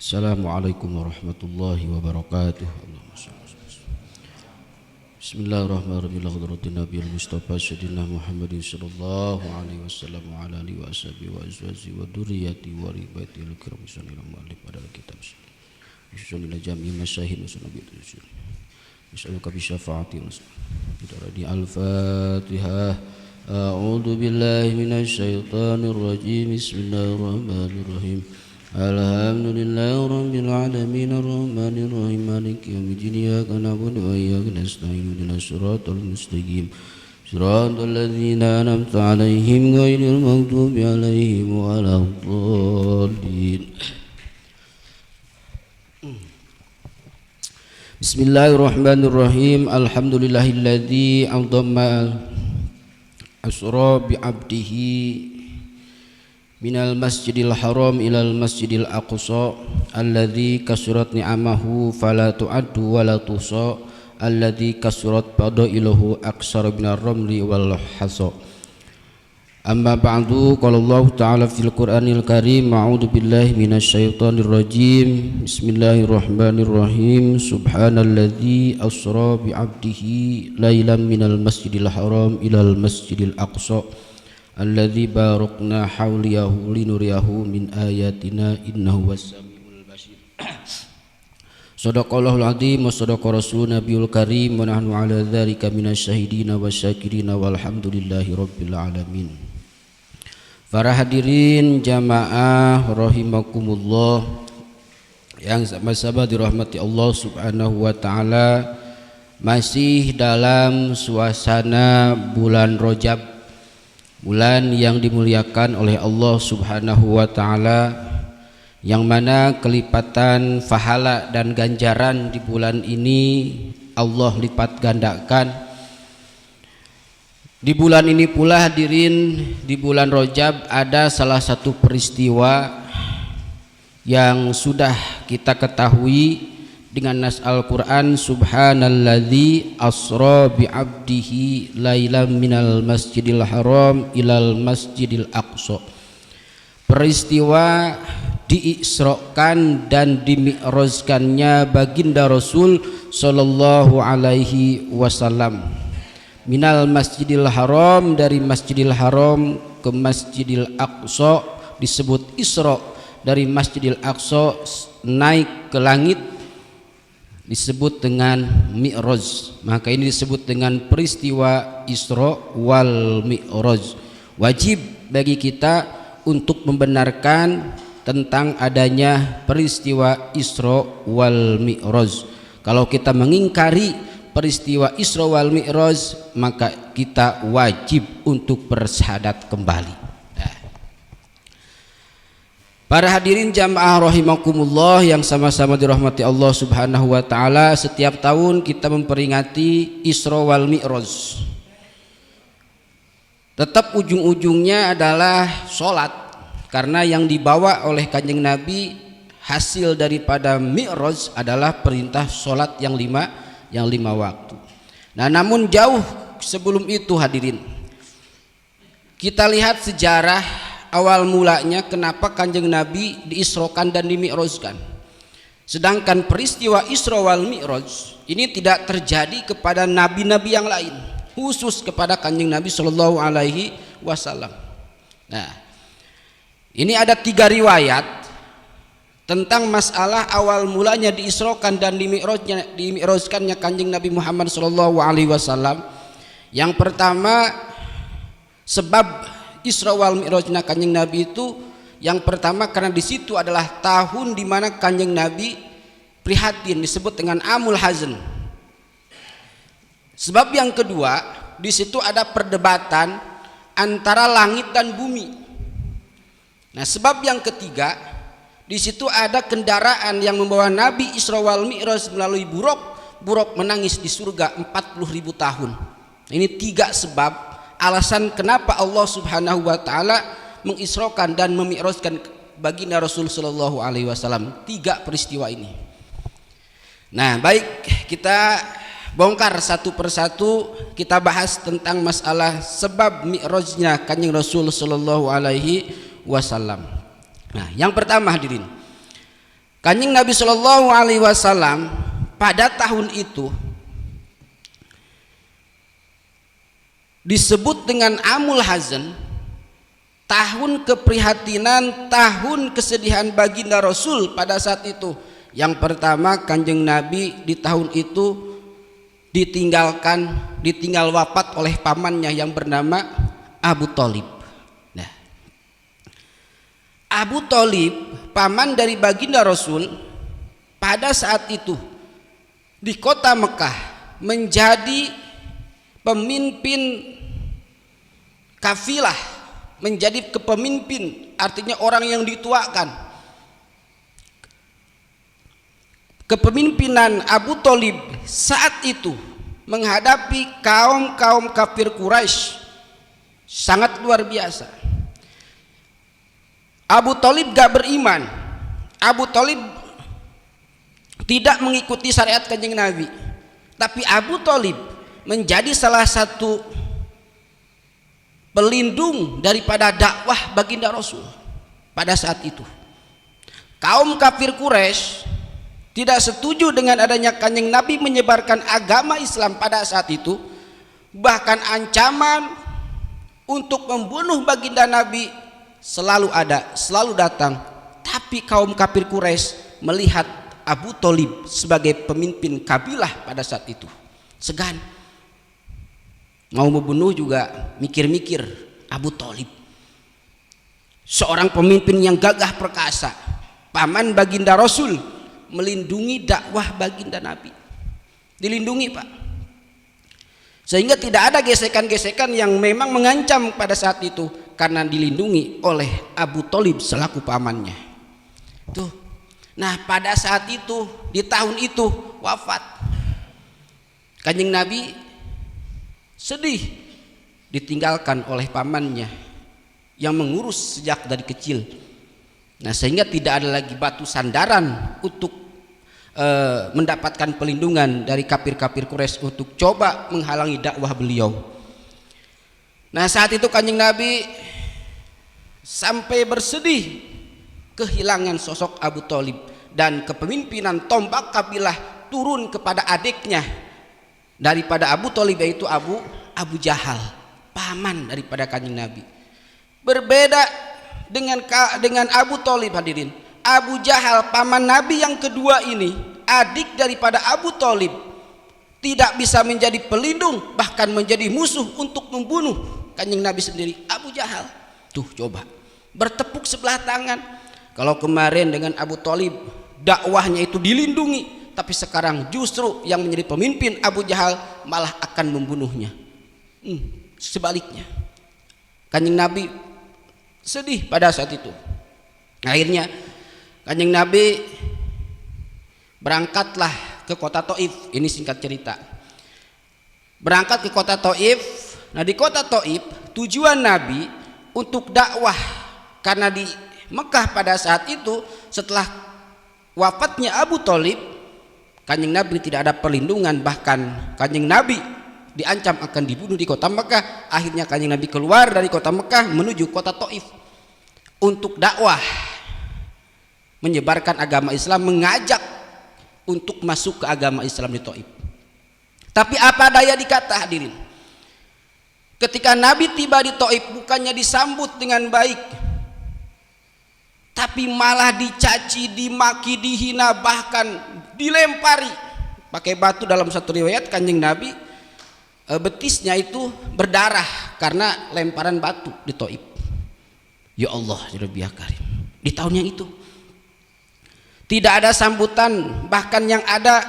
Assalamualaikum warahmatullahi wabarakatuh. Bismillahirrahmanirrahim. Hadratin Nabiyil Mustafa Sayyidina Muhammadin sallallahu alaihi wasallam wa ala alihi wa ashabihi wa azwajihi wa dzurriyyati wa ribaitil kiram sallallahu alaihi pada kitab. Bismillah jami masyahid nabi tusul. Bismillah bi syafaati di al-Fatihah. A'udzu billahi minasy syaithanir rajim. Bismillahirrahmanirrahim. Alhamdulillahi rabbil alamin arrahmanir rahim maliki yaumiddin iyyaka na'budu wa iyyaka nasta'in ihdinas siratal mustaqim siratal ladzina an'amta 'alaihim ghairil maghdubi 'alaihim waladdallin. Bismillahirrahmanirrahim. Alhamdulillahilladzi a'dhamma asra bi 'abdihi minal masjidil haram ilal masjidil aqsa alladzi kasurat ni'amahu fala tu'addu wa la tuhsa alladzi kasurat fadailuhu aksar minar ramli wal hasa. Amma ba'du, qala Allah ta'ala fil Qur'anil Karim, a'udzu billahi minasy syaithanir rajim. Bismillahirrahmanirrahim. Subhanalladzi asra bi 'abdihi lailan minal masjidil haram ilal masjidil aqsa alladzi barakna hawliyahu linuriyahu min ayatina innahu was-sami'ul basir. Shadaqallahul azim wa shadaqa rasulun nabiyul karim wa nahnu ala dzalika minasyahidina wasyakirina walhamdulillahi rabbil alamin. Para hadirin jamaah rahimakumullah yang sama-sama dirahmati Allah Subhanahu wa taala, masih dalam suasana bulan Rajab, bulan yang dimuliakan oleh Allah Subhanahu wa taala, yang mana kelipatan pahala dan ganjaran di bulan ini Allah lipat gandakan. Di bulan ini pula hadirin, di bulan Rajab ada salah satu peristiwa yang sudah kita ketahui dengan nas Al-Quran, subhanalladzi asra bi'abdihi lailan minal masjidil haram ilal masjidil aqsa. Peristiwa diisrokan dan dimi'rajkannya baginda Rasul sallallahu alaihi wasallam minal masjidil haram, dari masjidil haram ke masjidil aqsa, disebut isra. Dari masjidil aqsa naik ke langit disebut dengan mi'raj. Maka ini disebut dengan peristiwa Isra wal Mi'raj. Wajib bagi kita untuk membenarkan tentang adanya peristiwa Isra wal Mi'raj. Kalau kita mengingkari peristiwa Isra wal Mi'raj, maka kita wajib untuk bersyahadat kembali. Para hadirin jamaah rahimakumullah yang sama-sama dirahmati Allah Subhanahu wa taala, setiap tahun kita memperingati Isra wal Mi'raj. Tetap ujung-ujungnya adalah sholat, karena yang dibawa oleh Kanjeng Nabi hasil daripada Mi'raj adalah perintah sholat yang lima waktu. Nah, namun jauh sebelum itu hadirin, kita lihat sejarah awal mulanya kenapa Kanjeng Nabi diisrokan dan dimi'rajkan. Sedangkan peristiwa Isra wal Mi'raj ini tidak terjadi kepada nabi-nabi yang lain, khusus kepada Kanjeng Nabi sallallahu alaihi wasallam. Nah, ini ada 3 riwayat tentang masalah awal mulanya diisrokan dan dimi'rajkannya Kanjeng Nabi Muhammad sallallahu alaihi wasallam. Yang pertama, sebab Isra wal Mi'rajnya Kanjeng Nabi itu yang pertama karena di situ adalah tahun di mana Kanjeng Nabi prihatin, disebut dengan Amul Hazn. Sebab yang kedua, di situ ada perdebatan antara langit dan bumi. Nah, sebab yang ketiga, di situ ada kendaraan yang membawa Nabi Isra wal Mi'raj melalui buruk. Buruk menangis di surga 40.000 tahun. Ini 3 sebab alasan kenapa Allah Subhanahu wa taala mengisrokan dan memi'rajkan baginda Rasul sallallahu alaihi wasallam. 3 peristiwa ini. Nah, baik, kita bongkar satu persatu, kita bahas tentang masalah sebab mi'rajnya Kanjeng Rasul sallallahu alaihi wasallam. Nah, yang pertama hadirin, Kanjeng Nabi Shallallahu Alaihi Wasallam pada tahun itu disebut dengan Amul Hazan, tahun keprihatinan, tahun kesedihan baginda Rasul pada saat itu. Yang pertama, Kanjeng Nabi di tahun itu ditinggal wafat oleh pamannya yang bernama Abu Thalib. Nah, Abu Thalib, paman dari baginda Rasul, pada saat itu di kota Mekah menjadi pemimpin kafilah, menjadi kepemimpin, artinya orang yang dituakan. Kepemimpinan Abu Thalib saat itu menghadapi kaum kafir Quraisy sangat luar biasa. Abu Thalib gak beriman, Abu Thalib tidak mengikuti syariat Kanjeng Nabi, tapi Abu Thalib menjadi salah satu pelindung daripada dakwah baginda Rasul pada saat itu. Kaum kafir Quraisy tidak setuju dengan adanya Kanjeng Nabi menyebarkan agama Islam pada saat itu, bahkan ancaman untuk membunuh baginda Nabi selalu ada, selalu datang. Tapi kaum kafir Quraisy melihat Abu Thalib sebagai pemimpin kabilah pada saat itu, segan. Mau membunuh juga mikir-mikir. Abu Thalib seorang pemimpin yang gagah perkasa, paman baginda Rasul, melindungi dakwah baginda Nabi, dilindungi Pak, sehingga tidak ada gesekan-gesekan yang memang mengancam pada saat itu, karena dilindungi oleh Abu Thalib selaku pamannya. Tuh. Nah, pada saat itu, di tahun itu wafat Kanjeng Nabi, sedih ditinggalkan oleh pamannya yang mengurus sejak dari kecil. Nah, sehingga tidak ada lagi batu sandaran untuk mendapatkan pelindungan dari kafir-kafir Quraisy untuk coba menghalangi dakwah beliau. Nah, saat itu Kanjeng Nabi sampai bersedih kehilangan sosok Abu Thalib, dan kepemimpinan tombak kabilah turun kepada adiknya daripada Abu Thalib, yaitu Abu Jahal, paman daripada Kanjeng Nabi. Berbeda dengan Abu Thalib, hadirin. Abu Jahal, paman Nabi yang kedua ini, adik daripada Abu Thalib, tidak bisa menjadi pelindung, bahkan menjadi musuh untuk membunuh Kanjeng Nabi sendiri. Abu Jahal tuh coba bertepuk sebelah tangan. Kalau kemarin dengan Abu Thalib dakwahnya itu dilindungi, tapi sekarang justru yang menjadi pemimpin Abu Jahal malah akan membunuhnya. Sebaliknya, Kanjeng Nabi sedih pada saat itu. Akhirnya Kanjeng Nabi berangkatlah ke kota Thaif. Ini singkat cerita, berangkat ke kota Thaif. Nah, di kota Thaif tujuan Nabi untuk dakwah, karena di Mekah pada saat itu setelah wafatnya Abu Thalib, Kanjeng Nabi tidak ada perlindungan, bahkan Kanjeng Nabi diancam akan dibunuh di kota Mekah. Akhirnya Kanjeng Nabi keluar dari kota Mekah menuju kota Thaif untuk dakwah, menyebarkan agama Islam, mengajak untuk masuk ke agama Islam di Thaif. Tapi apa daya dikata, hadirin, ketika Nabi tiba di Thaif bukannya disambut dengan baik, tapi malah dicaci, dimaki, dihina, bahkan dilempari pakai batu. Dalam satu riwayat Kanjeng Nabi betisnya itu berdarah karena lemparan batu di Thaif. Ya Allah, ya Rabbi ya Karim. Di tahun yang itu tidak ada sambutan, bahkan yang ada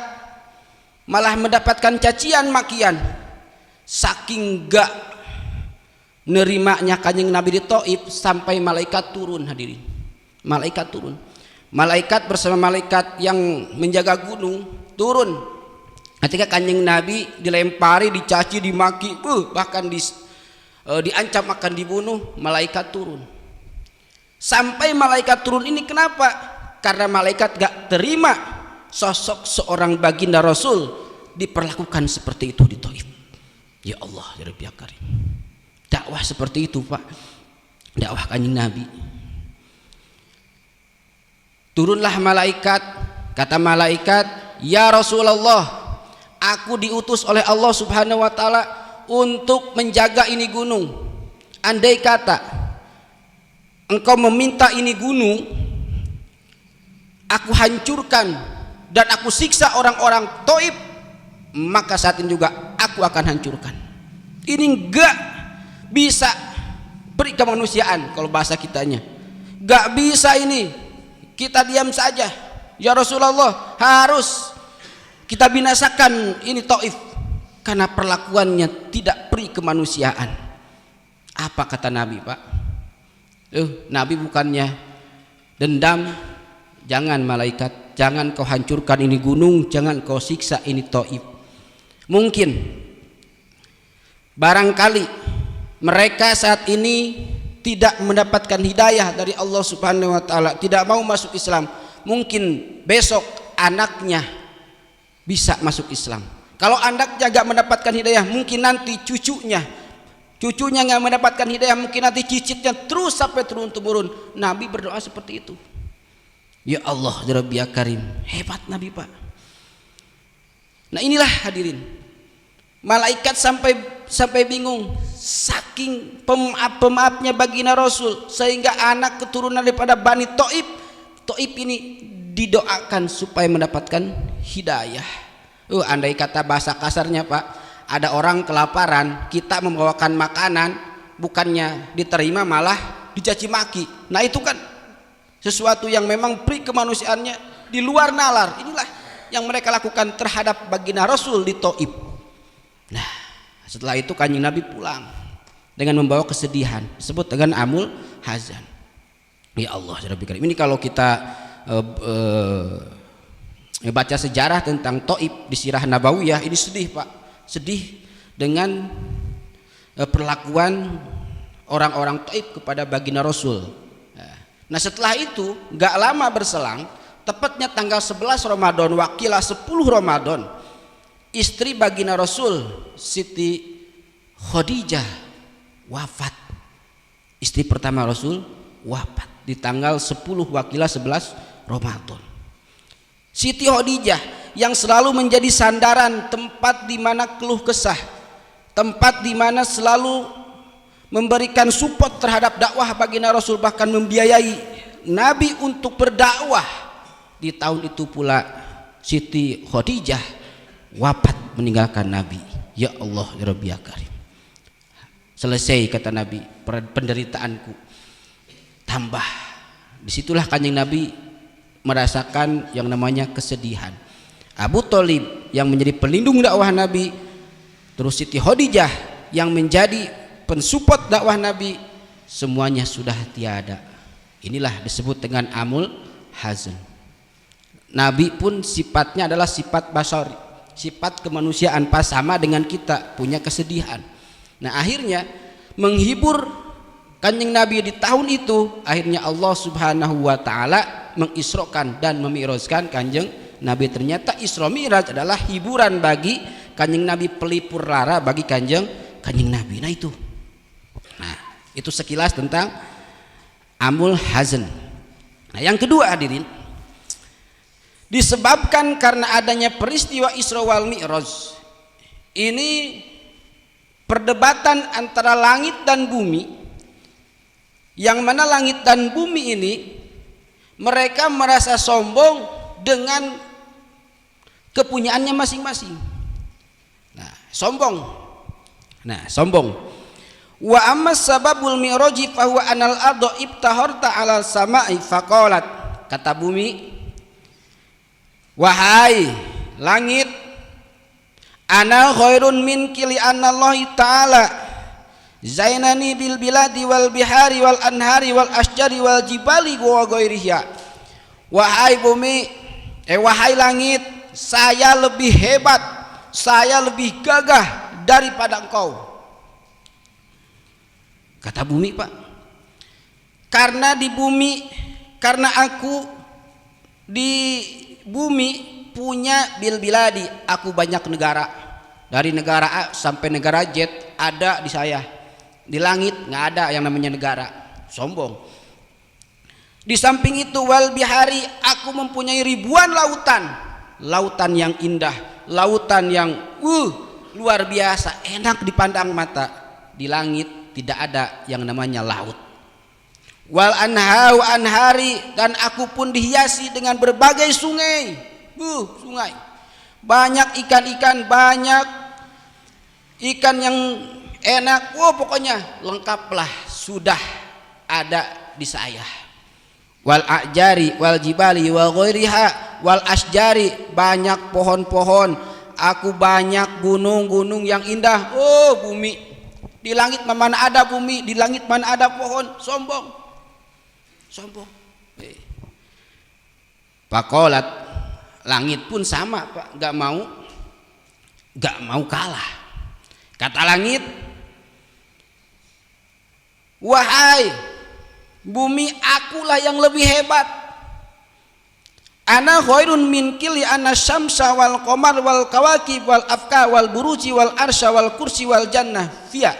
malah mendapatkan cacian makian. Saking gak nerimanya Kanjeng Nabi di Thaif, sampai malaikat turun, hadirin. Malaikat turun, malaikat bersama malaikat yang menjaga gunung turun ketika Kanjeng Nabi dilempari, dicaci, dimaki, bahkan diancam akan dibunuh. Malaikat turun. Sampai malaikat turun ini kenapa? Karena malaikat gak terima sosok seorang baginda Rasul diperlakukan seperti itu di Thaif. Ya Allah, ya Rabbi ya Karim. Dakwah seperti itu, Pak, dakwah Kanjeng Nabi. Turunlah malaikat, kata malaikat, ya Rasulullah, aku diutus oleh Allah Subhanahu wa taala untuk menjaga ini gunung. Andai kata engkau meminta ini gunung aku hancurkan dan aku siksa orang-orang Taif, maka saat ini juga aku akan hancurkan. Ini enggak bisa beri kemanusiaan kalau bahasa kitanya. Enggak bisa ini kita diam saja. Ya Rasulullah, harus kita binasakan ini Taif karena perlakuannya tidak beri kemanusiaan. Apa kata Nabi, Pak? Nabi bukannya dendam, jangan malaikat, jangan kau hancurkan ini gunung, jangan kau siksa ini Taif. Mungkin barangkali mereka saat ini tidak mendapatkan hidayah dari Allah Subhanahu wa taala, tidak mau masuk Islam. Mungkin besok anaknya bisa masuk Islam. Kalau anaknya gak mendapatkan hidayah, mungkin nanti cucunya nggak mendapatkan hidayah, mungkin nanti cicitnya, terus sampai turun temurun. Nabi berdoa seperti itu. Ya Allah ya Rabbi ya Karim, hebat Nabi, Pak. Nah inilah hadirin, malaikat sampai bingung saking pemaafnya baginda Rasul, sehingga anak keturunan daripada Bani Taif ini didoakan supaya mendapatkan hidayah. Andai kata bahasa kasarnya, Pak, ada orang kelaparan, kita membawakan makanan, bukannya diterima malah dicaci maki. Nah itu kan sesuatu yang memang pri kemanusiaannya di luar nalar. Inilah yang mereka lakukan terhadap baginda Rasul di Taif. Nah setelah itu Kanjeng Nabi pulang dengan membawa kesedihan, disebut dengan amul hazan. Ya Allah ya Rabbi Karim. Ini kalau kita baca sejarah tentang Taif di Sirah Nabawiyah, ini sedih, Pak, sedih dengan perlakuan orang-orang Taif kepada baginda Rasul. Nah setelah itu gak lama berselang, tepatnya tanggal 11 Ramadan wakilah 10 Ramadan, istri baginda Rasul Siti Khadijah wafat. Istri pertama Rasul wafat di tanggal 10 wakilah 11 Ramadan. Siti Khadijah yang selalu menjadi sandaran, tempat di mana keluh kesah, tempat di mana selalu memberikan support terhadap dakwah baginda Rasul, bahkan membiayai Nabi untuk berdakwah. Di tahun itu pula Siti Khadijah wafat meninggalkan Nabi. Ya Allah ya Rabbi ya Karim. Selesai kata Nabi penderitaanku. Tambah disitulah Kanjeng Nabi merasakan yang namanya kesedihan. Abu Thalib yang menjadi pelindung dakwah Nabi, terus Siti Khadijah yang menjadi pensupport dakwah Nabi, semuanya sudah tiada. Inilah disebut dengan amul hazan. Nabi pun sifatnya adalah sifat basari, sifat kemanusiaan, pas sama dengan kita punya kesedihan. Nah akhirnya menghibur Kanjeng Nabi di tahun itu, akhirnya Allah Subhanahu wa taala mengisrokan dan memi'rajkan Kanjeng Nabi. Ternyata Isra Mi'raj adalah hiburan bagi Kanjeng Nabi, pelipur lara bagi Kanjeng Nabi. Nah itu sekilas tentang amul hazan. Nah yang kedua hadirin, disebabkan karena adanya peristiwa Isra wal Mi'raj ini, perdebatan antara langit dan bumi, yang mana langit dan bumi ini mereka merasa sombong dengan kepunyaannya masing-masing. Sombong. Wa amma sababul mi'raji fa huwa anal ardu ibtaharta 'alal sama'i faqalat, kata bumi, wahai langit, ana khairun minki li anna Allah ta'ala zainani bil biladi wal bihari wal anhari wal asjari wal jibali wa ghairiha. Wahai bumi, wahai langit, saya lebih hebat, saya lebih gagah daripada engkau. Kata bumi, Pak, karena di bumi, karena aku di bumi punya bil biladi, aku banyak negara, dari negara A sampai negara Z ada di saya. Di langit nggak ada yang namanya negara. Sombong. Di samping itu wal bihari, aku mempunyai ribuan lautan, lautan yang indah, lautan yang luar biasa, enak dipandang mata. Di langit tidak ada yang namanya laut. Wal anhari, dan aku pun dihiasi dengan berbagai sungai. Sungai. Banyak ikan-ikan, banyak ikan yang enak. Pokoknya lengkaplah sudah ada di saya. Wal ajari wal jibali wal ghairiha wal asjari, banyak pohon-pohon. Aku banyak gunung-gunung yang indah. Bumi. Di langit mana ada bumi, di langit mana ada pohon. Sombong. Pakolat, langit pun sama Pak, gak mau kalah. Kata langit, wahai bumi, akulah yang lebih hebat. Ana khairun min kulli ana syamsa wal qamar wal kawakib wal afka wal buruji wal arsya wal kursi wal jannah fiya.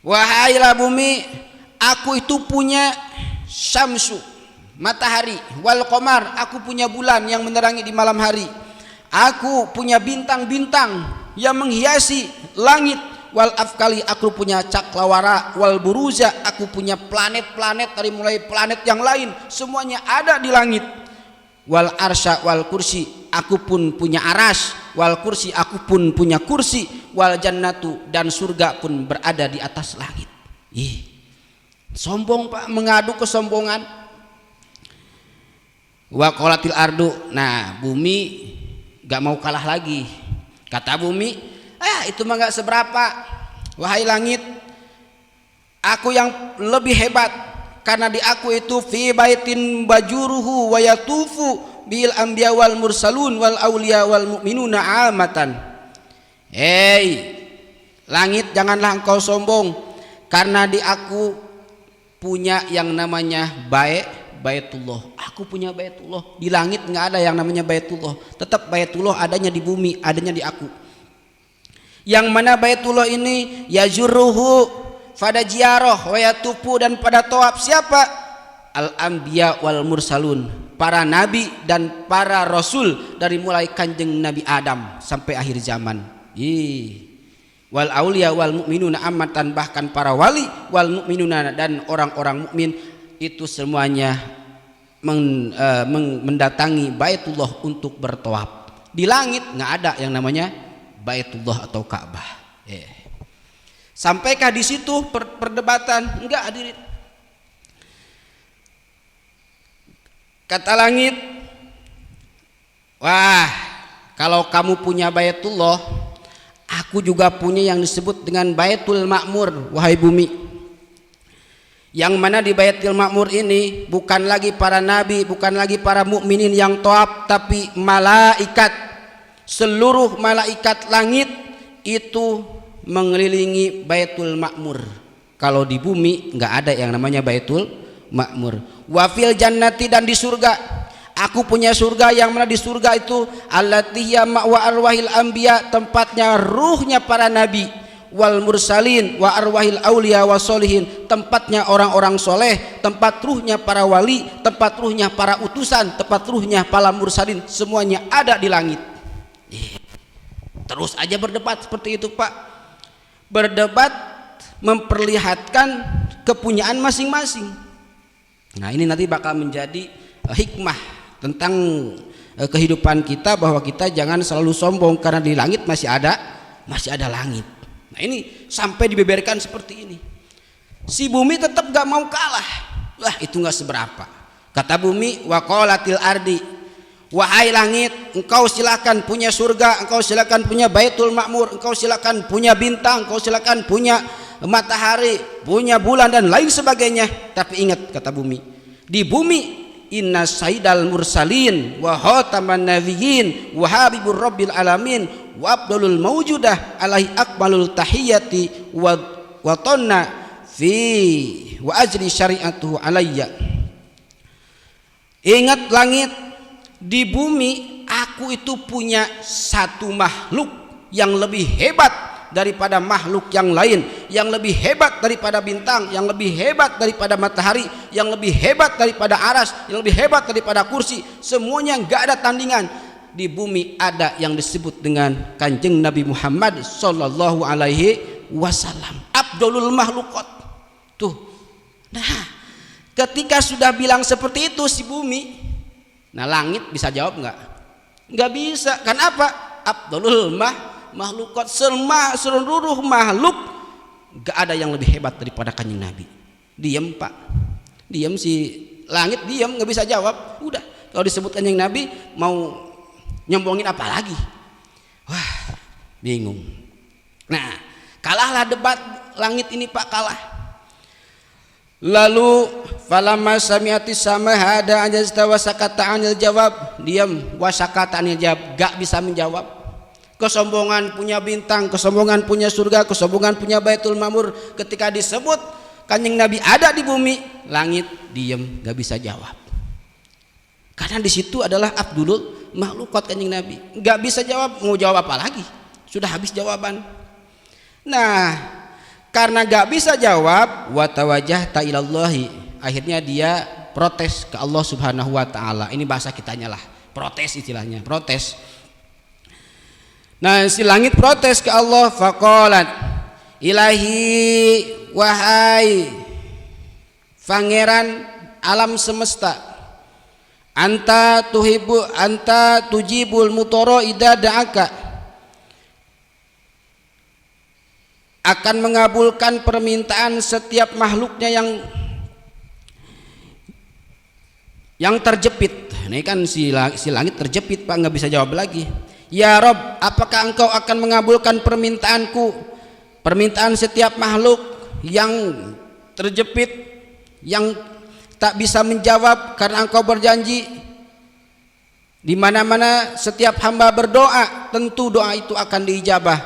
Wahailah bumi, aku itu punya syamsu, matahari, wal qamar, aku punya bulan yang menerangi di malam hari. Aku punya bintang-bintang yang menghiasi langit. Wal afkali, aku punya cakrawala. Wal buruza, aku punya planet-planet, dari mulai planet yang lain semuanya ada di langit. Wal arsya wal kursi, aku pun punya aras. Wal kursi, aku pun punya kursi. Wal jannatu, dan surga pun berada di atas langit. Sombong Pak, mengadu kesombongan. Wa qolatil ardu, nah bumi gak mau kalah lagi. Kata bumi, itu mah gak seberapa. Wahai langit, aku yang lebih hebat, karena di aku itu fi baitin bajuruhu wa yatufu bil anbiya wal mursalun wal auliya wal mu'minuna amatan. Langit, janganlah engkau sombong, karena di aku punya yang namanya Baitullah. Aku punya Baitullah. Di langit nggak ada yang namanya Baitullah. Tetap Baitullah adanya di bumi, adanya di aku. Yang mana Baitullah ini yajuruhu pada ziarah wa yatufu, dan pada tawaf siapa? Al-anbiya wal mursalun, para nabi dan para rasul, dari mulai kanjeng Nabi Adam sampai akhir zaman. Wal aulia wal mu'minuna amatan, bahkan para wali, wal mu'minuna, dan orang-orang mukmin itu semuanya mendatangi Baitullah untuk bertawaf. Di langit nggak ada yang namanya Baitullah atau Ka'bah. Sampaikah di situ perdebatan? Enggak, hadirin. Kata langit, wah, kalau kamu punya Baitullah, aku juga punya yang disebut dengan Baitul Ma'mur, wahai bumi. Yang mana di Baitul Ma'mur ini bukan lagi para nabi, bukan lagi para mukminin yang tawaf, tapi malaikat. Seluruh malaikat langit itu mengelilingi Baitul Ma'mur. Kalau di bumi nggak ada yang namanya Baitul Ma'mur. Wa fil jannati, dan di surga, aku punya surga yang mana di surga itu allati hiya ma'wa arwahil anbiya, tempatnya ruhnya para nabi, wal mursalin wa arwahil auliya wa solihin, tempatnya orang-orang soleh, tempat ruhnya para wali, tempat ruhnya para utusan, tempat ruhnya para mursalin, semuanya ada di langit. Terus aja berdebat seperti itu Pak. Berdebat memperlihatkan kepunyaan masing-masing. Nah ini nanti bakal menjadi hikmah tentang kehidupan kita, bahwa kita jangan selalu sombong karena di langit masih ada langit. Nah ini sampai dibeberkan seperti ini. Si bumi tetap gak mau kalah. Wah itu gak seberapa. Kata bumi, wa qolatil ardi, wahai langit, engkau silakan punya surga, engkau silakan punya Baitul Ma'mur, engkau silakan punya bintang, engkau silakan punya matahari, punya bulan dan lain sebagainya. Tapi ingat, kata bumi, di bumi inna sayyidal mursalin wa khataman nabiyyin wa habibur rabbil alamin wa abdulul mawjudah alaihi akmalul tahiyyati wa tonna fi wa ajri syari'atuhu alayya. Ingat langit, di bumi aku itu punya satu makhluk yang lebih hebat daripada makhluk yang lain, yang lebih hebat daripada bintang, yang lebih hebat daripada matahari, yang lebih hebat daripada aras, yang lebih hebat daripada kursi, semuanya nggak ada tandingan. Di bumi ada yang disebut dengan Kanjeng Nabi Muhammad sallallahu alaihi wasallam, Abdulul Makhluqat. Tuh. Nah, ketika sudah bilang seperti itu si bumi, nah langit bisa jawab nggak? Nggak bisa. Kan apa? Abdulul Makhluqat, seluruh makhluk nggak ada yang lebih hebat daripada Kanjeng Nabi. Diam Pak, diam si langit, diam, nggak bisa jawab. Udah, kalau disebut Kanjeng Nabi mau nyombongin apa lagi? Wah, bingung. Nah, kalahlah debat langit ini Pak, kalah. Lalu falamma sami'atis sama hada ajazta wasakata anil jawab, diam, wasakata anil jawab, gak bisa menjawab. Kesombongan punya bintang, kesombongan punya surga, kesombongan punya Baitul Ma'mur. Ketika disebut Kanjeng Nabi ada di bumi, langit diam, gak bisa jawab. Karena di situ adalah Abdulul Makhluqat Kanjeng Nabi, nggak bisa jawab. Mau jawab apa lagi? Sudah habis jawaban. Nah, karena nggak bisa jawab, wa tawajjahta ilallahi, akhirnya dia protes ke Allah Subhanahu wa taala. Ini bahasa kitanya lah, protes istilahnya, protes. Nah, si langit protes ke Allah, faqalat ilahi, wahai pangeran alam semesta, anta tujibul mutoro idza da'aka, akan mengabulkan permintaan setiap makhluknya yang terjepit. Ini kan si langit terjepit Pak, nggak bisa jawab lagi. Ya Rob, apakah engkau akan mengabulkan permintaanku, permintaan setiap makhluk yang terjepit, yang tak bisa menjawab, karena engkau berjanji di mana-mana setiap hamba berdoa tentu doa itu akan diijabah.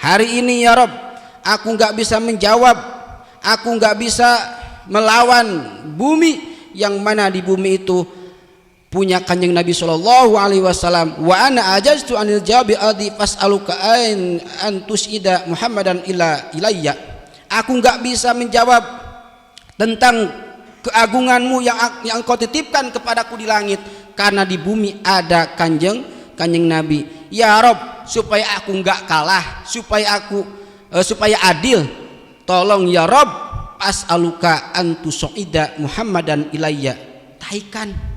Hari ini ya Rob, aku nggak bisa menjawab, aku nggak bisa melawan bumi, yang mana di bumi itu punya Kanjeng Nabi sallallahu alaihi wasallam. Wa ana ajaztu anil jawabi adi fas'aluka an tusida Muhammadan ilayya. Aku nggak bisa menjawab tentang keagunganmu yang engkau titipkan kepadaku di langit, karena di bumi ada kanjeng Nabi. Ya Rob, supaya aku nggak kalah, supaya adil, tolong ya Rob, as'aluka antusoida Muhammadan ilayya, taikan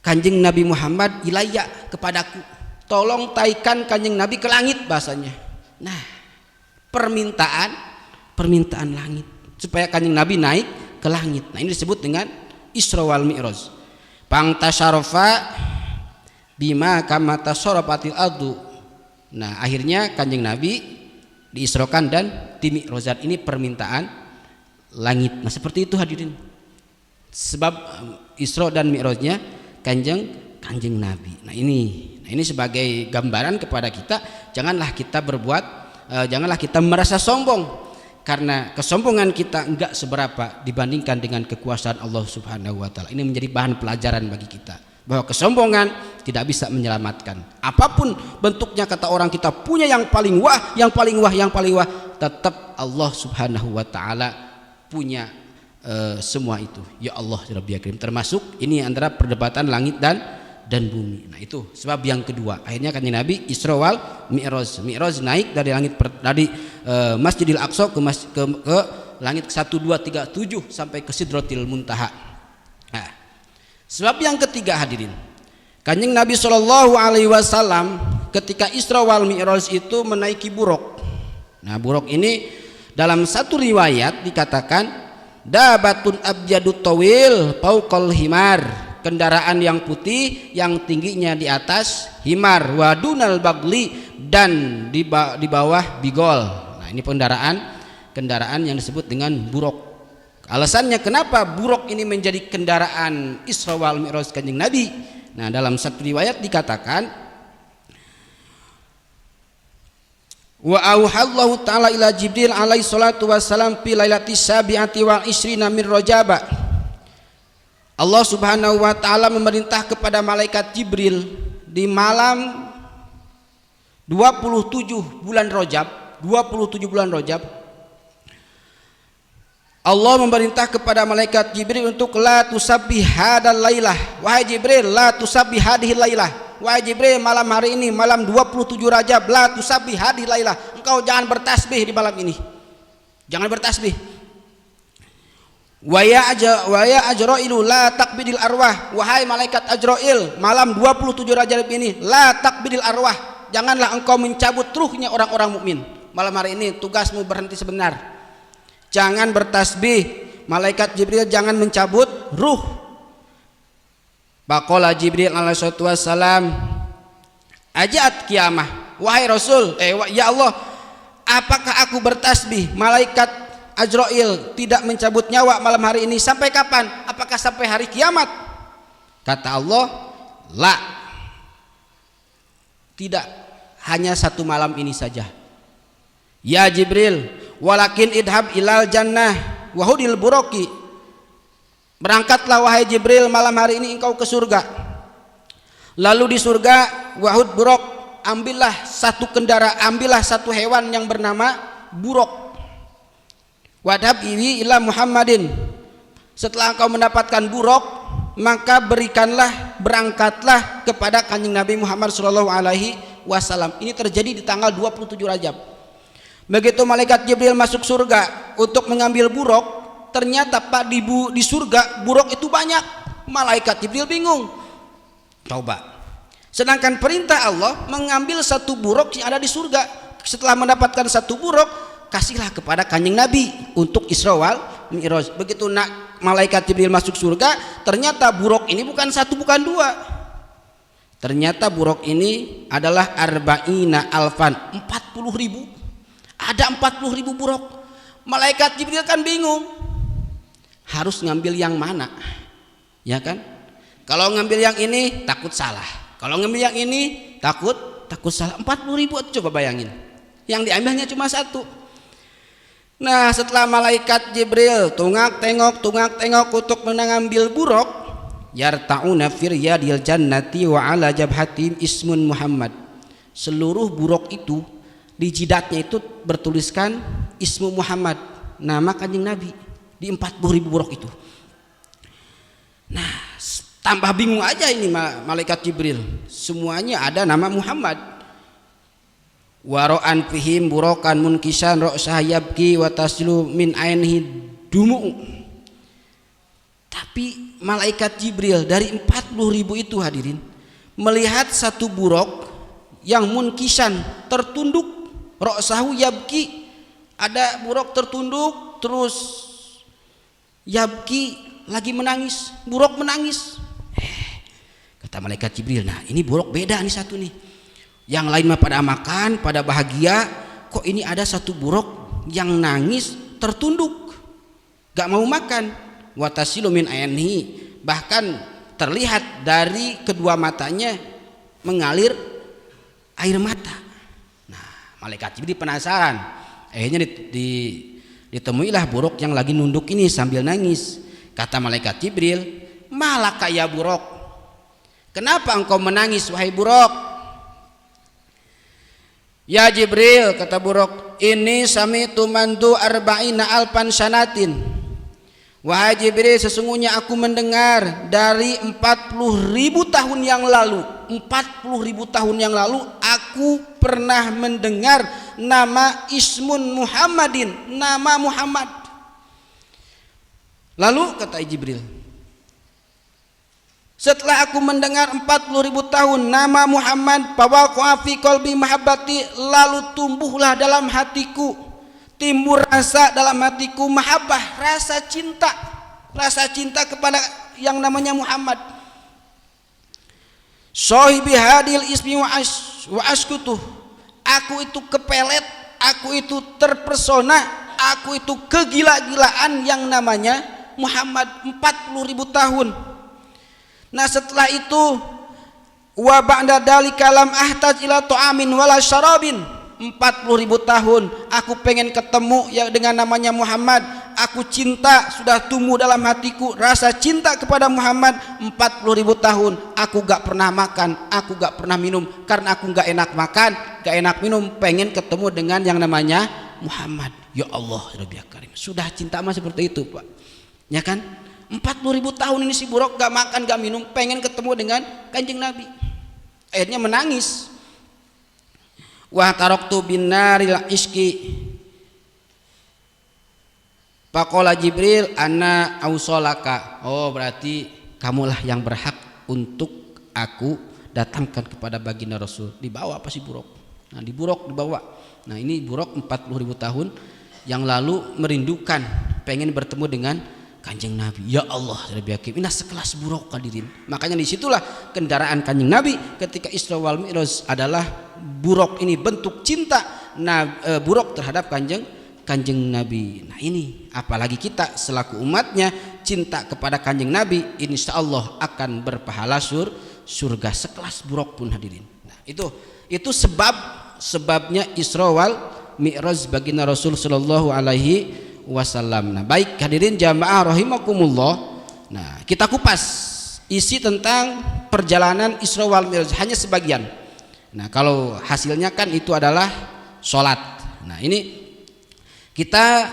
kanjeng Nabi Muhammad ilayya kepadaku, tolong taikan kanjeng Nabi ke langit bahasanya. Nah, permintaan langit supaya kanjeng Nabi naik ke langit. Nah, ini disebut dengan Isra wal Mi'raj. Pangtasyarofa bima kama tasarafatil ardu. Nah, akhirnya kanjeng Nabi diisrokan dan dimi'rajat. Ini permintaan langit. Nah, seperti itu hadirin. Sebab Isra dan Mi'rajnya kanjeng Nabi. Nah, ini sebagai gambaran kepada kita, janganlah kita merasa sombong, karena kesombongan kita enggak seberapa dibandingkan dengan kekuasaan Allah Subhanahu wa taala. Ini menjadi bahan pelajaran bagi kita, bahwa kesombongan tidak bisa menyelamatkan. Apapun bentuknya, kata orang, kita punya yang paling wah, tetap Allah Subhanahu wa taala punya semua itu. Ya Allah ya Rabbi ya Karim. Termasuk ini antara perdebatan langit dan bumi. Nah, itu sebab yang kedua. Akhirnya kanjeng Nabi Isra wal Mi'raj. Mi'raj naik dari Masjidil Aqsa ke langit 1 2 3 7 sampai ke Sidratil Muntaha. Nah, sebab yang ketiga hadirin, kanjeng Nabi sallallahu alaihi wasallam ketika Isra wal Mi'raj itu menaiki buruk. Nah, buruk ini dalam satu riwayat dikatakan dabatun abjadut tawil fauqal himar, kendaraan yang putih yang tingginya di atas himar, wadunal bagli, dan di bawah bigol. Nah, ini kendaraan yang disebut dengan buruk. Alasannya kenapa buruk ini menjadi kendaraan Isra wal Mi'raj kanjeng Nabi? Nah, dalam satu riwayat dikatakan wa auhallahu ta'ala ila Jibril alaihi salatu wassalam fi lailati sabi'ati wa isrina min Rajaba. Allah Subhanahu wa taala memerintah kepada malaikat Jibril di malam 27 bulan Rajab 27 bulan Rajab, Allah memerintah kepada malaikat Jibril untuk la tusabbih hadal lailah. Wahai Jibril, la tusabbih hadhil lailah. Wahai Jibril, malam hari ini, malam 27 Rajab, la tusabbih hadhil lailah. Engkau jangan bertasbih di malam ini. Jangan bertasbih. Wa ya Ajrailu la taqbidil arwah. Wahai malaikat Ajrail, malam 27 Rajab ini, la taqbidil arwah. Janganlah engkau mencabut ruhnya orang-orang mukmin. Malam hari ini tugasmu berhenti sebentar. Jangan bertasbih. Malaikat Jibril jangan mencabut ruh. Baqala Jibril alaihi wassalam, ajaat kiamah. Wahai Rasul, ya Allah, apakah aku bertasbih, malaikat Ajrail tidak mencabut nyawa malam hari ini, sampai kapan? Apakah sampai hari kiamat? Kata Allah, la, tidak, hanya satu malam ini saja. Ya Jibril, walakin idhab ilal jannah wahudil buroki. Berangkatlah wahai Jibril, malam hari ini engkau ke surga. Lalu di surga wahud burok, ambillah satu ambillah satu hewan yang bernama burok. Wadhab iwi ila Muhammadin. Setelah engkau mendapatkan burok, maka berangkatlah kepada kanjeng Nabi Muhammad sallallahu alaihi wasallam. Ini terjadi di tanggal 27 Rajab. Begitu malaikat Jibril masuk surga untuk mengambil buruk, ternyata Pak di surga buruk itu banyak. Malaikat Jibril bingung. Coba. Sedangkan perintah Allah mengambil satu buruk yang ada di surga. Setelah mendapatkan satu buruk, kasihlah kepada kanjeng Nabi untuk Isra wal Mi'raj. Begitu malaikat Jibril masuk surga, ternyata buruk ini bukan satu, bukan dua. Ternyata buruk ini adalah arba'ina alfan, 40.000. Ada 40.000 buruk. Malaikat Jibril kan bingung, harus ngambil yang mana, ya kan? Kalau ngambil yang ini takut salah, kalau ngambil yang ini takut salah. 40.000, coba bayangin, yang diambilnya cuma satu. Nah, setelah malaikat Jibril tungak tengok untuk mengambil buruk, yarta'una firyadil jannati wa ala jabhatim ismun Muhammad. Seluruh buruk itu di jidatnya itu bertuliskan ismu Muhammad, nama kanjeng Nabi, di 40.000 buruk itu. Nah, tambah bingung aja ini malaikat Jibril, semuanya ada nama Muhammad. Waro'an fihim burokan munkisan ro'sah yabki wa taslu min ainihi dumu. Tapi malaikat Jibril dari 40.000 itu hadirin melihat satu buruk yang munkisan, tertunduk, ro'sahu yabki, ada buruk tertunduk terus yabki lagi menangis, buruk menangis. Kata malaikat Jibril, nah ini buruk beda nih satu nih. Yang lain mah pada makan, pada bahagia, kok ini ada satu buruk yang nangis tertunduk, gak mau makan. Watasilu min ainihi, bahkan terlihat dari kedua matanya mengalir air mata. Malaikat Jibril penasaran. Akhirnya ditemuilah buruk yang lagi nunduk ini sambil nangis. Kata malaikat Jibril, malaka ya buruk, kenapa engkau menangis wahai buruk? Ya Jibril, kata buruk, ini sami'tu mandu arba'ina alpan sanatin. Wahai Jibril, sesungguhnya aku mendengar dari 40.000 tahun yang lalu. 40.000 tahun yang lalu aku pernah mendengar nama ismun Muhammadin, nama Muhammad. Lalu kata Jibril, setelah aku mendengar 40.000 tahun nama Muhammad, fawaqa'a fi qalbi mahabbati, lalu tumbuhlah dalam hatiku, timbul rasa dalam hatiku mahabbah, rasa cinta kepada yang namanya Muhammad. Sahibi hadil ismi wa askutuh, aku itu kepelet, aku itu terpesona, aku itu kegila-gilaan yang namanya Muhammad 40.000 tahun. Nah setelah itu wa ba'da dzalika lam ahtaj ila ta'amin wala syarabin, 40.000 tahun aku pengen ketemu ya dengan namanya Muhammad, aku cinta, sudah tumbuh dalam hatiku rasa cinta kepada Muhammad 40.000 tahun. Aku gak pernah makan, aku gak pernah minum, karena aku gak enak makan, gak enak minum, pengen ketemu dengan yang namanya Muhammad. Ya Allah, Rabbi Karim, sudah cinta mah seperti itu Pak, ya kan? 40.000 tahun ini si Buruk gak makan gak minum, pengen ketemu dengan Kanjeng Nabi. Akhirnya menangis. Wa taraktu bin naril iski, faqala Jibril ana ausolaka. Oh, berarti kamulah yang berhak untuk aku datangkan kepada baginda Rasul. Dibawa apa sih Buruk? Nah, di Buruk dibawa. Nah, ini Buruk 40.000 tahun yang lalu merindukan, pengen bertemu dengan Kanjeng Nabi. Ya Allah, Rabbi Hakim, ini sekelas Buruk hadirin. Makanya disitulah kendaraan Kanjeng Nabi ketika Isra wal Mi'raj adalah Buruk ini, bentuk cinta Buruk terhadap Kanjeng Nabi. Nah, ini apalagi kita selaku umatnya cinta kepada Kanjeng Nabi, insya Allah akan berpahala surga sekelas Buruk pun hadirin. Nah, itu sebabnya Isra wal Mi'raj baginda Rasul sallallahu alaihi wasallam. Nah, baik hadirin jamaah rahimakumullah. Nah, kita kupas isi tentang perjalanan Isra wal Mi'raj hanya sebagian. Nah, kalau hasilnya kan itu adalah sholat. Nah, ini kita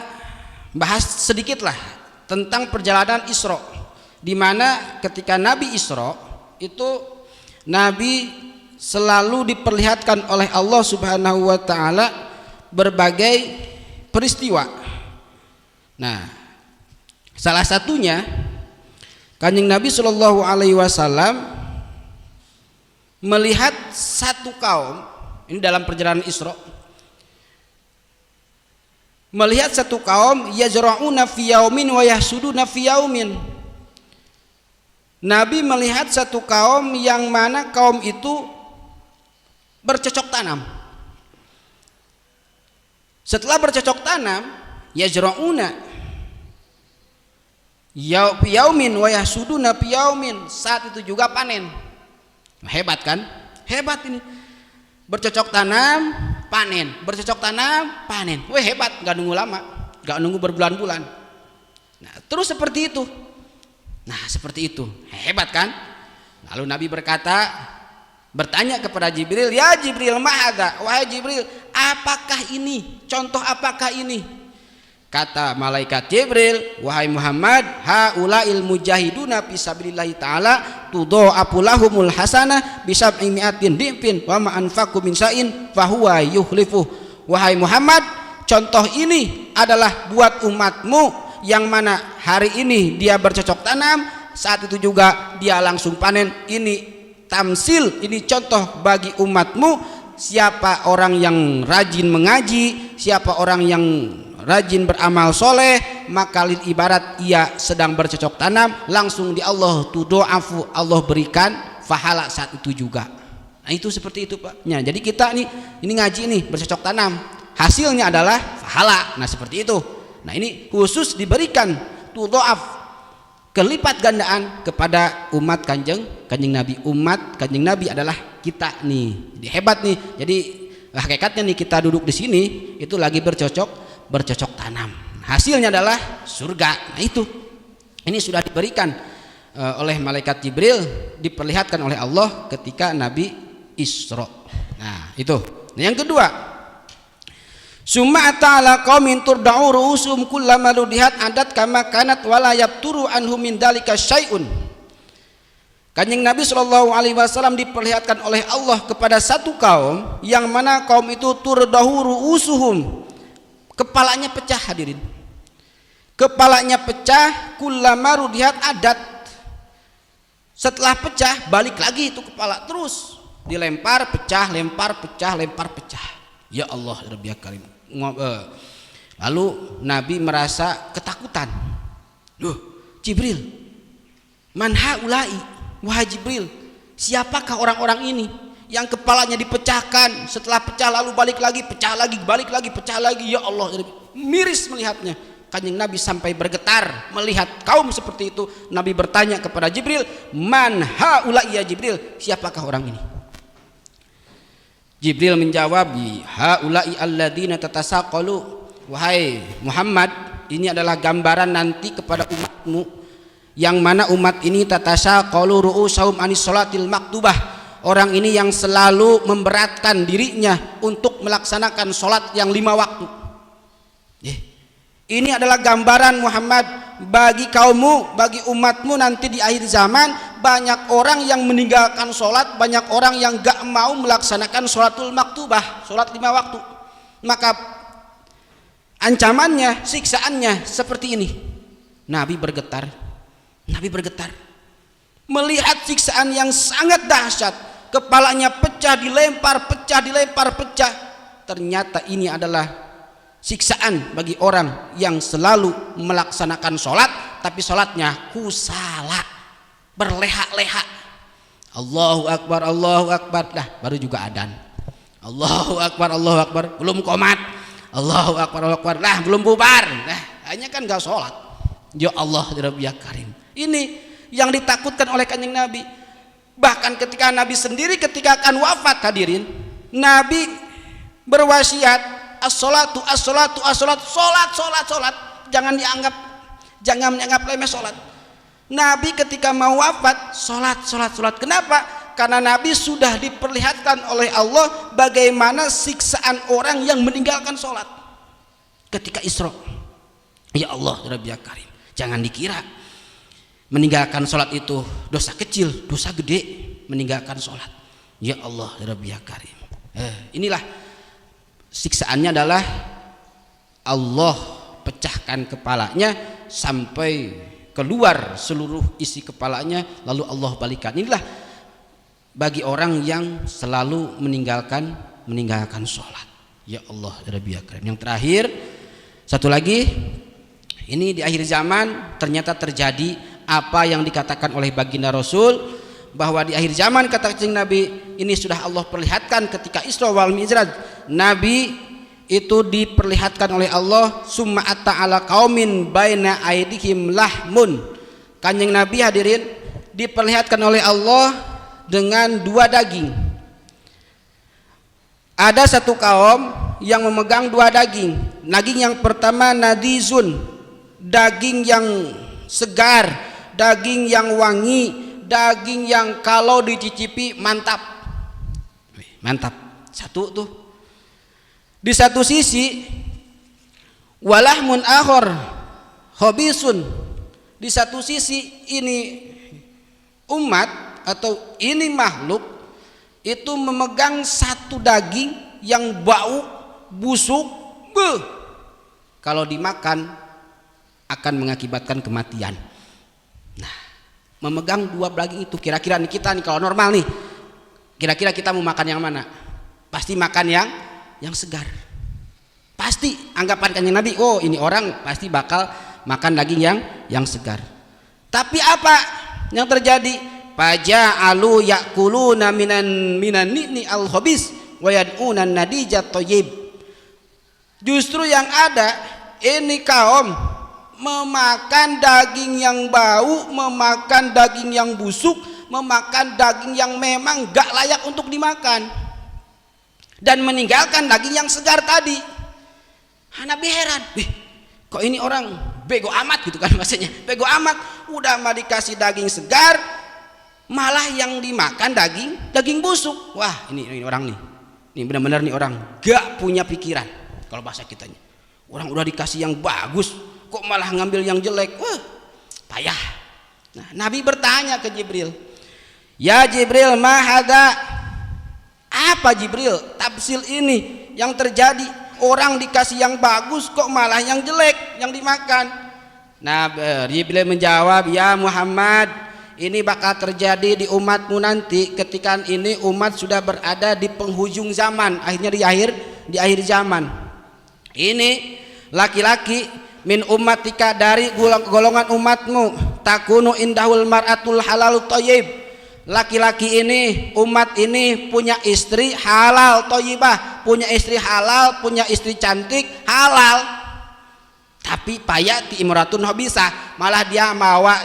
bahas sedikit lah tentang perjalanan Isra, di mana ketika Nabi Isra itu Nabi selalu diperlihatkan oleh Allah Subhanahu wa taala berbagai peristiwa. Nah, salah satunya Kanjeng Nabi Shallallahu alaihi wasallam melihat satu kaum, ini dalam perjalanan Isra, melihat satu kaum yazra'una fi yaumin wa yahsuduna fi yaumin. Nabi melihat satu kaum yang mana kaum itu bercocok tanam. Setelah bercocok tanam, yazra'una fi yaumin wa yahsuduna fi yaumin, saat itu juga panen. Hebat kan? Hebat ini. Bercocok tanam, panen, bercocok tanam, panen. Wah, hebat, nggak nunggu lama, nggak nunggu berbulan-bulan. Nah, terus seperti itu. Nah, seperti itu, hebat kan? Lalu Nabi bertanya kepada Jibril, ya Jibril, mahadza, wahai Jibril, apakah ini? Contoh apakah ini? Kata malaikat Jibril, wahai Muhammad, haulail mujahiduna fi sabilillah taala tudha'afu lahumul hasanah bi sab'i mi'atin dhifin wa ma anfaqu min sa'in fa huwa yukhlifuh. Wahai Muhammad, contoh ini adalah buat umatmu yang mana hari ini dia bercocok tanam, saat itu juga dia langsung panen. Ini tamsil, ini contoh bagi umatmu. Siapa orang yang rajin mengaji, siapa orang yang rajin beramal soleh, maka ibarat ia sedang bercocok tanam, langsung di Allah tudha'afu, Allah berikan pahala saat itu juga. Nah, itu seperti itu Pak. Nah, jadi kita ini ngaji nih bercocok tanam, hasilnya adalah pahala. Nah, seperti itu. Nah, ini khusus diberikan tudha'af, kelipat gandaan kepada umat Kanjeng Nabi. Umat Kanjeng Nabi adalah kita nih. Jadi hebat nih. Jadi hakikatnya nih kita duduk di sini itu lagi bercocok tanam, hasilnya adalah surga. Nah, itu ini sudah diberikan oleh malaikat Jibril, diperlihatkan oleh Allah ketika Nabi Isra. Nah, itu. Nah, yang kedua, summa ta'ala qaumin turda'u ru'usum kullama ludihat adat kama kanat wala yabturu anhum min dalika syai'un. Kanjeng Nabi Shallallahu alaihi wasallam diperlihatkan oleh Allah kepada satu kaum yang mana kaum itu turda'u ru'usuhum, kepalanya pecah hadirin, kepalanya pecah, kullama rudihat adat, setelah pecah balik lagi itu kepala, terus dilempar pecah, lempar pecah, lempar pecah. Ya Allah, Rabbi Karim. Lalu Nabi merasa ketakutan. Duh, Jibril, man haula'i, wahai Jibril, siapakah orang-orang ini yang kepalanya dipecahkan, setelah pecah lalu balik lagi, pecah lagi, balik lagi, pecah lagi. Ya Allah, miris melihatnya. Kanjeng Nabi sampai bergetar melihat kaum seperti itu. Nabi bertanya kepada Jibril, man haula'i ya Jibril, siapakah orang ini? Jibril menjawab, haula'i alladzina tatasaqalu, wahai Muhammad, ini adalah gambaran nanti kepada umatmu, yang mana umat ini tatasaqalu ru'usahum anis sholatil maktubah, orang ini yang selalu memberatkan dirinya untuk melaksanakan sholat yang 5 waktu. Ini adalah gambaran Muhammad bagi kaummu, bagi umatmu nanti di akhir zaman. Banyak orang yang meninggalkan sholat, banyak orang yang gak mau melaksanakan sholatul maktubah, sholat 5 waktu. Maka ancamannya, siksaannya seperti ini. Nabi bergetar melihat siksaan yang sangat dahsyat. Kepalanya pecah dilempar, pecah. Ternyata ini adalah siksaan bagi orang yang selalu melaksanakan sholat, tapi sholatnya kusala, berleha-leha. Allahu Akbar, Allahu Akbar, dah baru juga adzan. Allahu Akbar, belum qomat. Allahu Akbar, lah belum bubar. Nah, hanya kan gak sholat. Ya Allah, ya Karim. Ini yang ditakutkan oleh Kanjeng Nabi. Bahkan ketika Nabi sendiri ketika akan wafat, hadirin, Nabi berwasiat, as-sholatu, sholat. Jangan dianggap remeh sholat. Nabi ketika mau wafat, sholat. Kenapa? Karena Nabi sudah diperlihatkan oleh Allah bagaimana siksaan orang yang meninggalkan sholat ketika Isra. Ya Allah, Rabbi Karim, jangan dikira meninggalkan sholat itu dosa kecil, dosa gede meninggalkan sholat. Ya Allah, Rabbi Karim, inilah siksaannya adalah Allah pecahkan kepalanya sampai keluar seluruh isi kepalanya, lalu Allah balikan. Inilah bagi orang yang selalu meninggalkan sholat. Ya Allah, Rabbi Akram. Yang terakhir, satu lagi, ini di akhir zaman ternyata terjadi apa yang dikatakan oleh baginda Rasul, bahwa di akhir zaman kata Nabi ini sudah Allah perlihatkan ketika Isra wal Mi'raj. Nabi itu diperlihatkan oleh Allah, summa atta ala qaumin baina aidihim lahmun. Kanjeng Nabi, hadirin, diperlihatkan oleh Allah dengan 2 daging. Ada satu kaum yang memegang 2 daging. Daging yang pertama nadizun, daging yang segar, daging yang wangi, daging yang kalau dicicipi mantap. Satu tuh. Di satu sisi walahmun akhor hobisun. Di satu sisi ini umat atau ini makhluk itu memegang satu daging yang bau busuk, kalau dimakan akan mengakibatkan kematian. Nah, memegang 2 daging itu, kira-kira nih kita nih kalau normal nih, kira-kira kita mau makan yang mana? Pasti makan yang segar. Pasti anggapan Kanjeng Nabi, oh ini orang pasti bakal makan daging yang segar. Tapi apa yang terjadi? Faja'alu ya'kuluna minan ni'ni al-khabis wa yad'una nadijat thayyib. Justru yang ada ini kaum memakan daging yang bau, memakan daging yang busuk, memakan daging yang memang gak layak untuk dimakan, dan meninggalkan daging yang segar tadi. Nabi heran, kok ini orang bego amat gitu kan, maksudnya bego amat, udah mah dikasih daging segar malah yang dimakan daging busuk. Wah, ini orang nih, ini benar-benar nih orang gak punya pikiran. Kalau bahasa kitanya, orang udah dikasih yang bagus kok malah ngambil yang jelek. Wah, payah. Nah, Nabi bertanya ke Jibril, ya Jibril, mahada, apa Jibril tafsil ini yang terjadi? Orang dikasih yang bagus kok malah yang jelek yang dimakan. Nah, Jibril menjawab, ya Muhammad, ini bakal terjadi di umatmu nanti ketika ini umat sudah berada di penghujung zaman, akhirnya di akhir zaman. Ini laki-laki min ummatika, dari golongan umatmu, takunu indahul mar'atul halal thayyib. Laki-laki ini, umat ini punya istri halal thayyibah, punya istri halal, punya istri cantik halal. Tapi payati imratun habisah, malah dia mawa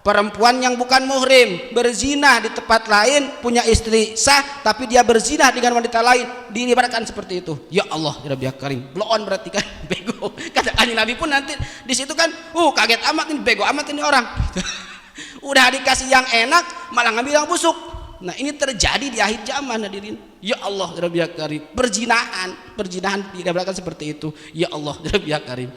perempuan yang bukan muhrim berzina di tempat lain, punya istri sah tapi dia berzina dengan wanita lain, diibaratkan seperti itu. Ya Allah ya Rabbi ya Karim, blow on berarti kan bego. Kata Kanjeng Nabi pun nanti di situ kan, kaget amat ini, bego amat ini orang. Udah dikasih yang enak malah ngambil yang busuk. Nah ini terjadi di akhir zaman hadirin. Ya Allah ya Rabbi ya Karim, perzinahan diibaratkan seperti itu. Ya Allah ya Rabbi ya Karim,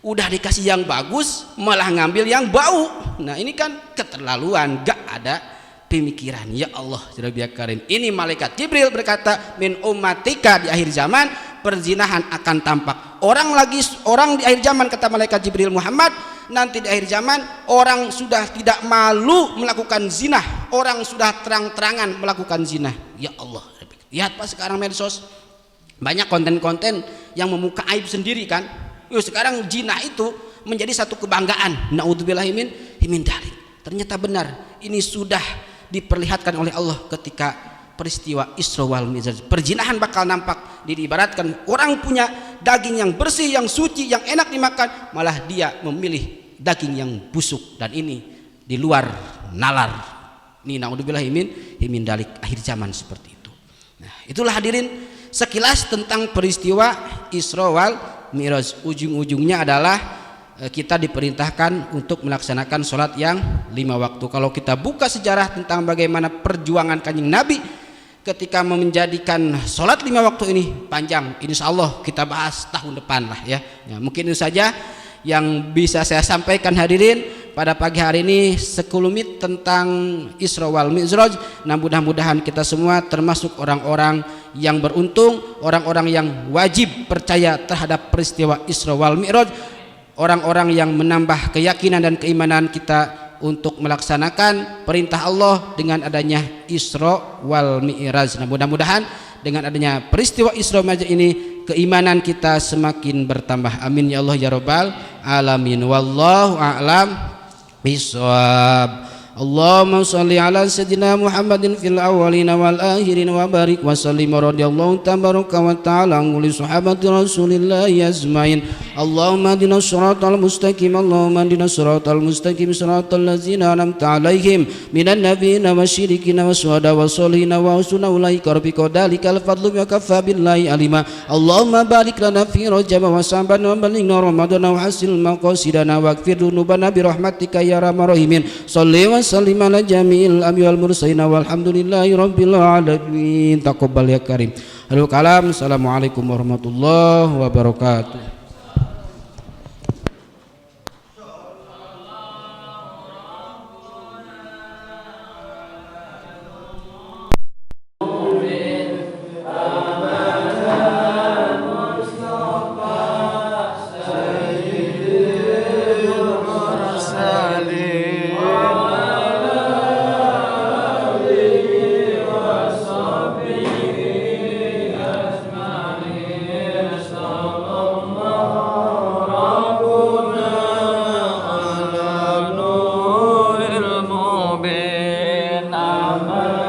udah dikasih yang bagus malah ngambil yang bau. Nah ini kan keterlaluan, gak ada pemikiran. Ya Allah ya Rabbi ya Karim, ini malaikat Jibril berkata, min ummatika, di akhir zaman perzinahan akan tampak. Orang di akhir zaman, kata malaikat Jibril, Muhammad, nanti di akhir zaman orang sudah tidak malu melakukan zina, orang sudah terang-terangan melakukan zina. Ya Allah, lihat Pak sekarang medsos banyak konten-konten yang membuka aib sendiri kan. Sekarang zina itu menjadi satu kebanggaan. Naudzubillahi min dzalik. Ternyata benar ini sudah diperlihatkan oleh Allah ketika peristiwa Isra wal Mi'raj. Perzinahan bakal nampak. Diibaratkan orang punya daging yang bersih, yang suci, yang enak dimakan, malah dia memilih daging yang busuk, dan ini di luar nalar. Ini naudzubillahi min dzalik, akhir zaman seperti itu. Nah, itulah hadirin sekilas tentang peristiwa Isra wal Mi'raj. Ujung-ujungnya adalah kita diperintahkan untuk melaksanakan sholat yang 5 waktu. Kalau kita buka sejarah tentang bagaimana perjuangan Kanjeng Nabi ketika menjadikan sholat 5 waktu ini, panjang. Insya Allah kita bahas tahun depan lah ya. Mungkin itu saja yang bisa saya sampaikan hadirin pada pagi hari ini, sekelumit tentang Isra wal Mi'raj. Nah, mudah-mudahan kita semua termasuk orang-orang yang beruntung, orang-orang yang wajib percaya terhadap peristiwa Isra wal Mi'raj, orang-orang yang menambah keyakinan dan keimanan kita untuk melaksanakan perintah Allah dengan adanya Isra wal Mi'raj. Nah, mudah-mudahan dengan adanya peristiwa Isra wal Mi'raj ini keimanan kita semakin bertambah. Amin ya Allah ya Rabbal alamin. Wallahu a'lam bishawab. Allahumma shalli ala sayyidina Muhammadin fil awwalin wal akhirin wa barik wa sallim radhiyallahu tabaraka wa ta'ala li sahabati Rasulillah ajmain. Allahumma hdinas siratal mustaqim, Allahumma hdinas siratal mustaqim, siratal ladzina an'amta 'alaihim minan nabiyyin wasyirikin wasyuhada wassolihin wa husna ulaika rafiqa, dalikal fadlu wa kafa billahi alima. Allahumma barik lana fi rajab wa sa'ban wa balighna ramadan wa hasil maqasidana waghfir dzunubana bi rahmatika ya arhamar rahimin. Shalli wa sallim ala jami'il anbiya wal mursalin walhamdulillahi rabbil alamin. Taqabbal ya karim. Halo kalam. Assalamualaikum warahmatullahi wabarakatuh. Amen.